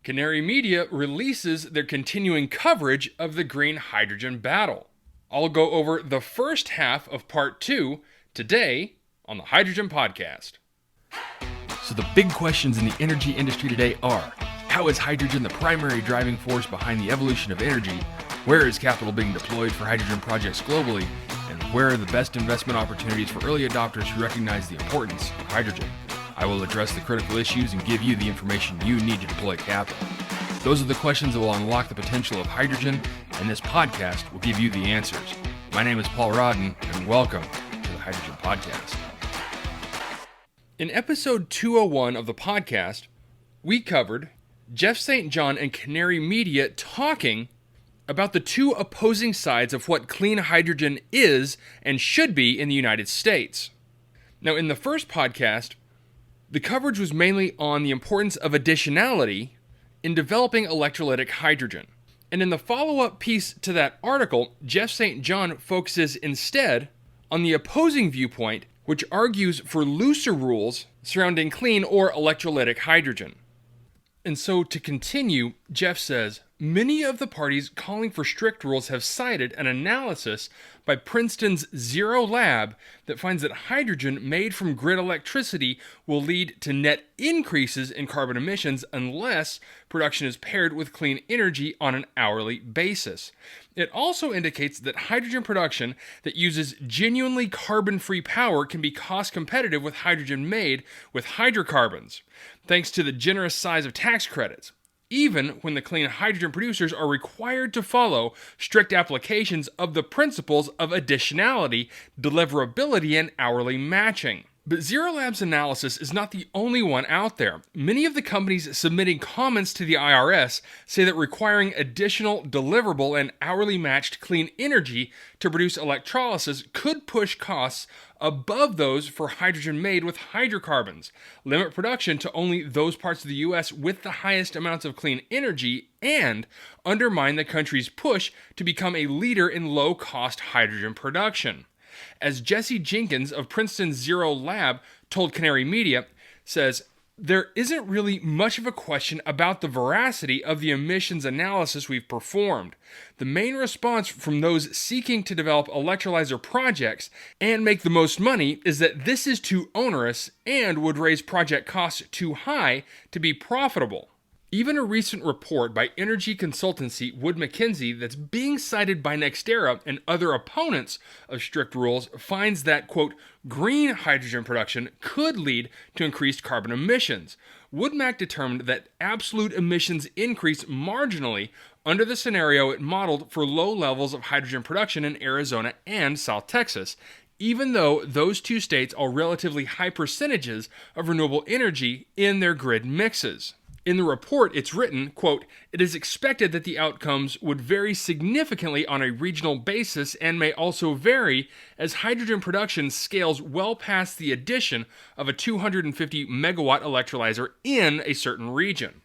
Canary Media releases their continuing coverage of the green hydrogen battle. I'll go over the first half of part 2 today on the Hydrogen Podcast. So the big questions in the energy industry today are: how is hydrogen the primary driving force behind the evolution of energy? Where is capital being deployed for hydrogen projects globally? And where are the best investment opportunities for early adopters who recognize the importance of hydrogen? I will address the critical issues and give you the information you need to deploy capital. Those are the questions that will unlock the potential of hydrogen, and this podcast will give you the answers. My name is Paul Rodden, and welcome to the Hydrogen Podcast. In episode 201 of the podcast, we covered Jeff St. John and Canary Media talking about the two opposing sides of what clean hydrogen is and should be in the United States. Now, in the first podcast, the coverage was mainly on the importance of additionality in developing electrolytic hydrogen. And in the follow-up piece to that article, Jeff St. John focuses instead on the opposing viewpoint, which argues for looser rules surrounding clean or electrolytic hydrogen. And so to continue, Jeff says, many of the parties calling for strict rules have cited an analysis by Princeton's Zero Lab that finds that hydrogen made from grid electricity will lead to net increases in carbon emissions unless production is paired with clean energy on an hourly basis. It also indicates that hydrogen production that uses genuinely carbon-free power can be cost competitive with hydrogen made with hydrocarbons, thanks to the generous size of tax credits, even when the clean hydrogen producers are required to follow strict applications of the principles of additionality, deliverability, and hourly matching. But Zero Lab's analysis is not the only one out there. Many of the companies submitting comments to the IRS say that requiring additional deliverable and hourly matched clean energy to produce electrolysis could push costs above those for hydrogen made with hydrocarbons, limit production to only those parts of the U.S. with the highest amounts of clean energy, and undermine the country's push to become a leader in low-cost hydrogen production. As Jesse Jenkins of Princeton's Zero Lab told Canary Media, says, there isn't really much of a question about the veracity of the emissions analysis we've performed. The main response from those seeking to develop electrolyzer projects and make the most money is that this is too onerous and would raise project costs too high to be profitable. Even a recent report by energy consultancy Wood Mackenzie that's being cited by NextEra and other opponents of strict rules finds that, quote, green hydrogen production could lead to increased carbon emissions. WoodMac determined that absolute emissions increase marginally under the scenario it modeled for low levels of hydrogen production in Arizona and South Texas, even though those two states are relatively high percentages of renewable energy in their grid mixes. In the report, it's written, quote, it is expected that the outcomes would vary significantly on a regional basis and may also vary as hydrogen production scales well past the addition of a 250 megawatt electrolyzer in a certain region.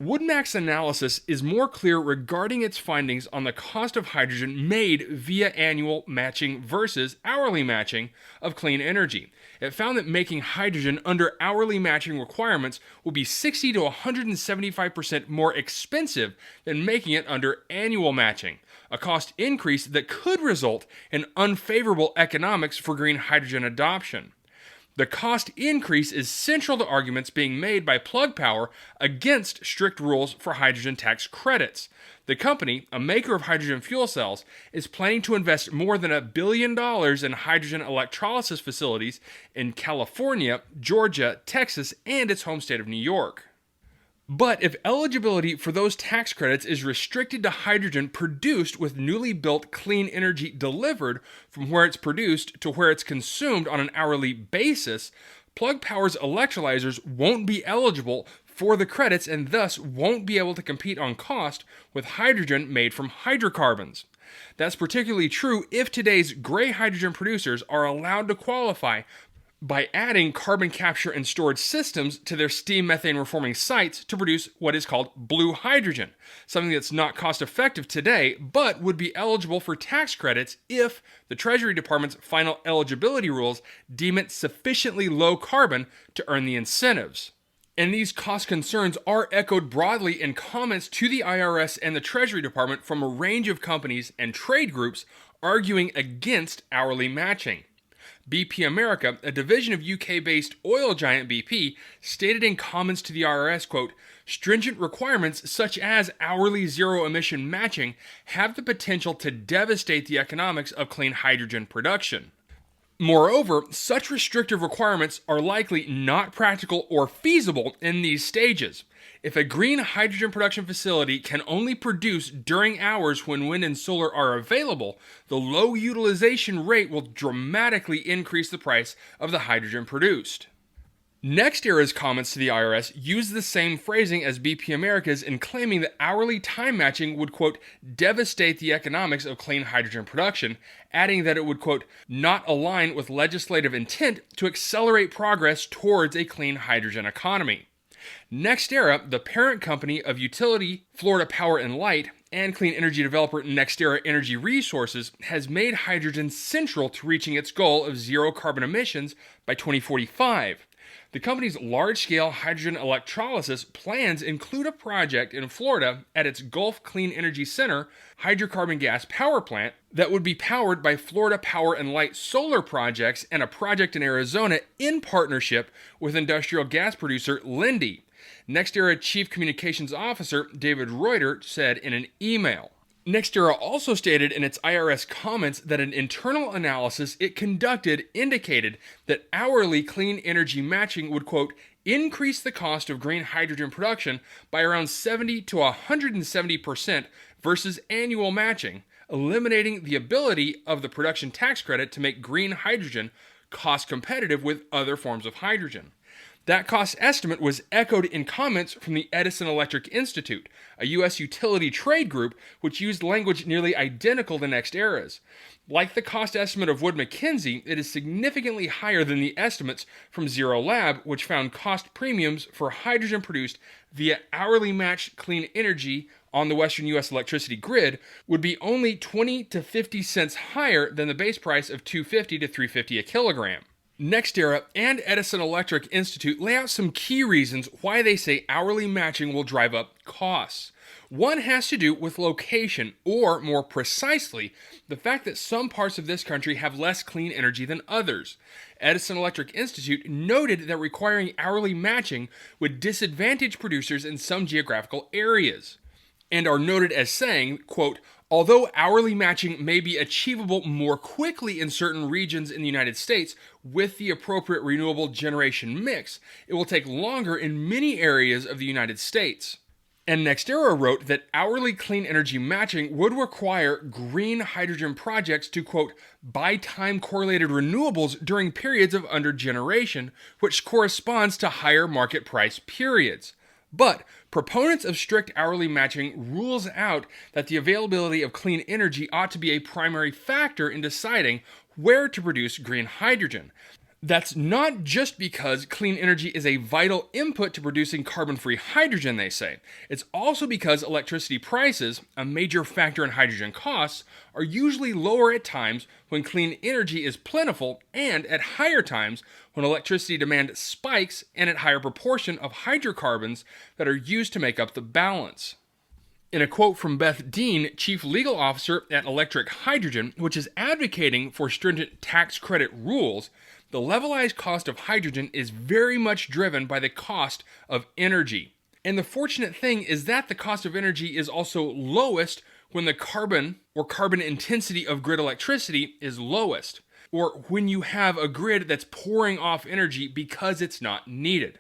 WoodMac's analysis is more clear regarding its findings on the cost of hydrogen made via annual matching versus hourly matching of clean energy. It found that making hydrogen under hourly matching requirements will be 60 to 175% more expensive than making it under annual matching, a cost increase that could result in unfavorable economics for green hydrogen adoption. The cost increase is central to arguments being made by Plug Power against strict rules for hydrogen tax credits. The company, a maker of hydrogen fuel cells, is planning to invest more than $1 billion in hydrogen electrolysis facilities in California, Georgia, Texas, and its home state of New York. But if eligibility for those tax credits is restricted to hydrogen produced with newly built clean energy delivered from where it's produced to where it's consumed on an hourly basis, Plug Power's electrolyzers won't be eligible for the credits and thus won't be able to compete on cost with hydrogen made from hydrocarbons. That's particularly true if today's gray hydrogen producers are allowed to qualify by adding carbon capture and storage systems to their steam methane reforming sites to produce what is called blue hydrogen, something that's not cost effective today, but would be eligible for tax credits if the Treasury Department's final eligibility rules deem it sufficiently low carbon to earn the incentives. And these cost concerns are echoed broadly in comments to the IRS and the Treasury Department from a range of companies and trade groups arguing against hourly matching. BP America, a division of UK-based oil giant BP, stated in comments to the IRS, quote, "Stringent requirements such as hourly zero-emission matching have the potential to devastate the economics of clean hydrogen production. Moreover, such restrictive requirements are likely not practical or feasible in these stages. If a green hydrogen production facility can only produce during hours when wind and solar are available, the low utilization rate will dramatically increase the price of the hydrogen produced." NextEra's comments to the IRS use the same phrasing as BP America's in claiming that hourly time matching would, quote, "devastate the economics of clean hydrogen production," adding that it would, quote, "not align with legislative intent to accelerate progress towards a clean hydrogen economy." NextEra, the parent company of utility Florida Power and Light and clean energy developer NextEra Energy Resources, has made hydrogen central to reaching its goal of zero carbon emissions by 2045. The company's large-scale hydrogen electrolysis plans include a project in Florida at its Gulf Clean Energy Center hydrocarbon gas power plant that would be powered by Florida Power and Light solar projects, and a project in Arizona in partnership with industrial gas producer Linde. NextEra Chief Communications Officer David Reuter said in an email. NextEra also stated in its IRS comments that an internal analysis it conducted indicated that hourly clean energy matching would, quote, "increase the cost of green hydrogen production by around 70 to 170% versus annual matching, eliminating the ability of the production tax credit to make green hydrogen cost competitive with other forms of hydrogen." That cost estimate was echoed in comments from the Edison Electric Institute, a U.S. utility trade group which used language nearly identical to NextEra's. Like the cost estimate of Wood Mackenzie, it is significantly higher than the estimates from Zero Lab, which found cost premiums for hydrogen produced via hourly matched clean energy on the western U.S. electricity grid would be only 20 to 50 cents higher than the base price of $2.50 to $3.50 a kilogram. NextEra and Edison Electric Institute lay out some key reasons why they say hourly matching will drive up costs. One has to do with location, or more precisely, the fact that some parts of this country have less clean energy than others. Edison Electric Institute noted that requiring hourly matching would disadvantage producers in some geographical areas, and are noted as saying, quote, "Although hourly matching may be achievable more quickly in certain regions in the United States with the appropriate renewable generation mix, it will take longer in many areas of the United States." And NextEra wrote that hourly clean energy matching would require green hydrogen projects to, quote, "buy time correlated renewables during periods of undergeneration, which corresponds to higher market price periods." But proponents of strict hourly matching rules out that the availability of clean energy ought to be a primary factor in deciding where to produce green hydrogen. That's not just because clean energy is a vital input to producing carbon-free hydrogen, they say. It's also because electricity prices, a major factor in hydrogen costs, are usually lower at times when clean energy is plentiful, and at higher times when electricity demand spikes and at higher proportion of hydrocarbons that are used to make up the balance. In a quote from Beth Dean, Chief Legal Officer at Electric Hydrogen, which is advocating for stringent tax credit rules, the levelized cost of hydrogen is very much driven by the cost of energy. And the fortunate thing is that the cost of energy is also lowest when the carbon or carbon intensity of grid electricity is lowest, or when you have a grid that's pouring off energy because it's not needed.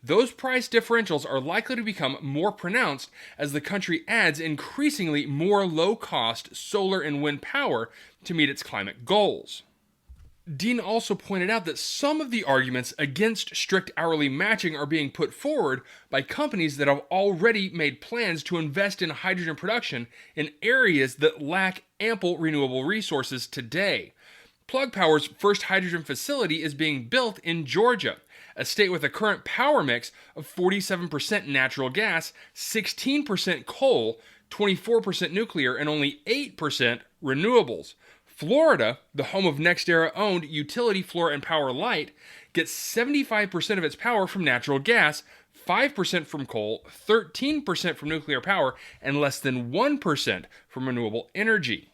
Those price differentials are likely to become more pronounced as the country adds increasingly more low-cost solar and wind power to meet its climate goals. Dean also pointed out that some of the arguments against strict hourly matching are being put forward by companies that have already made plans to invest in hydrogen production in areas that lack ample renewable resources today. Plug Power's first hydrogen facility is being built in Georgia, a state with a current power mix of 47% natural gas, 16% coal, 24% nuclear, and only 8% renewables. Florida, the home of NextEra-owned utility Florida and Power Light, gets 75% of its power from natural gas, 5% from coal, 13% from nuclear power, and less than 1% from renewable energy.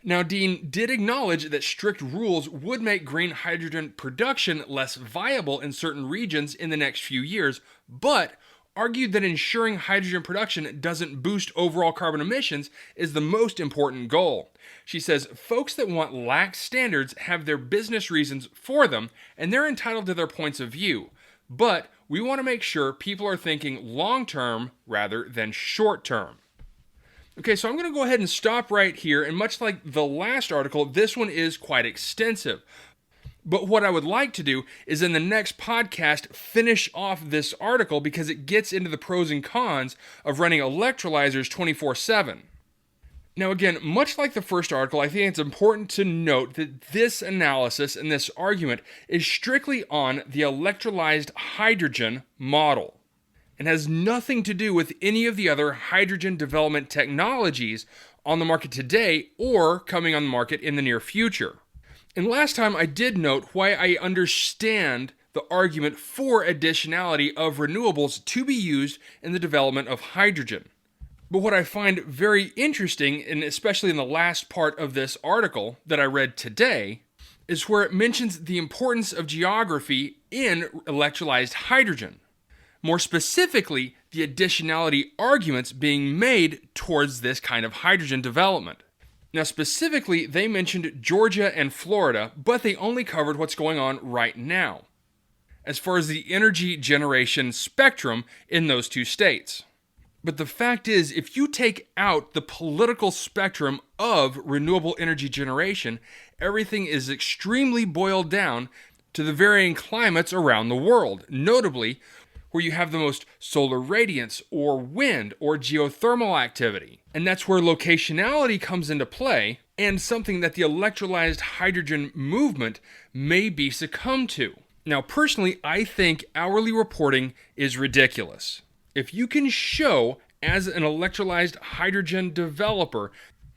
Now, Dean did acknowledge that strict rules would make green hydrogen production less viable in certain regions in the next few years, but argued that ensuring hydrogen production doesn't boost overall carbon emissions is the most important goal. She says folks that want lax standards have their business reasons for them, and they're entitled to their points of view. But we want to make sure people are thinking long-term rather than short-term. Okay, so I'm going to go ahead and stop right here, and much like the last article, this one is quite extensive. But what I would like to do is in the next podcast finish off this article because it gets into the pros and cons of running electrolyzers 24/7. Now again, much like the first article, I think it's important to note that this analysis and this argument is strictly on the electrolyzed hydrogen model and has nothing to do with any of the other hydrogen development technologies on the market today or coming on the market in the near future. And last time I did note why I understand the argument for additionality of renewables to be used in the development of hydrogen. But what I find very interesting, and especially in the last part of this article that I read today, is where it mentions the importance of geography in electrolyzed hydrogen. More specifically, the additionality arguments being made towards this kind of hydrogen development. Now, specifically, they mentioned Georgia and Florida, but they only covered what's going on right now, as far as the energy generation spectrum in those two states. But the fact is, if you take out the political spectrum of renewable energy generation, everything is extremely boiled down to the varying climates around the world, notably where you have the most solar radiance or wind or geothermal activity. And that's where locationality comes into play and something that the electrolyzed hydrogen movement may be succumbed to. Now, personally, I think hourly reporting is ridiculous. If you can show as an electrolyzed hydrogen developer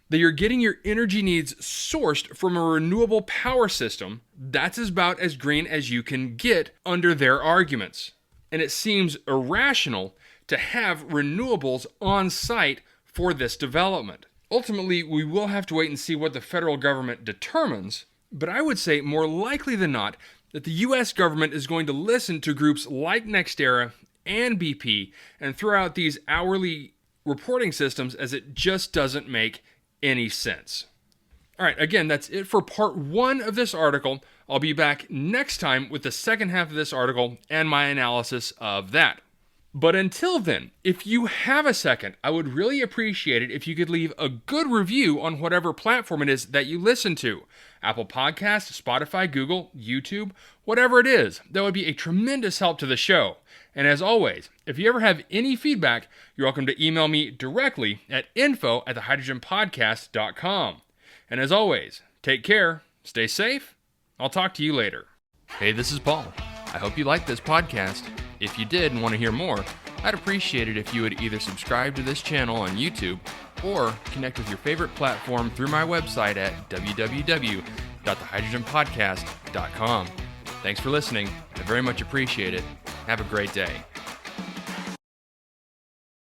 that you're getting your energy needs sourced from a renewable power system, that's about as green as you can get under their arguments. And it seems irrational to have renewables on site for this development. Ultimately, we will have to wait and see what the federal government determines, but I would say more likely than not that the US government is going to listen to groups like NextEra and BP and throw out these hourly reporting systems as it just doesn't make any sense. All right, again, that's it for part 1 of this article. I'll be back next time with the second half of this article and my analysis of that. But until then, if you have a second, I would really appreciate it if you could leave a good review on whatever platform it is that you listen to. Apple Podcasts, Spotify, Google, YouTube, whatever it is. That would be a tremendous help to the show. And as always, if you ever have any feedback, you're welcome to email me directly at info@thehydrogenpodcast.com. And as always, take care, stay safe, I'll talk to you later. Hey, this is Paul. I hope you liked this podcast. If you did and want to hear more, I'd appreciate it if you would either subscribe to this channel on YouTube or connect with your favorite platform through my website at www.thehydrogenpodcast.com. Thanks for listening. I very much appreciate it. Have a great day.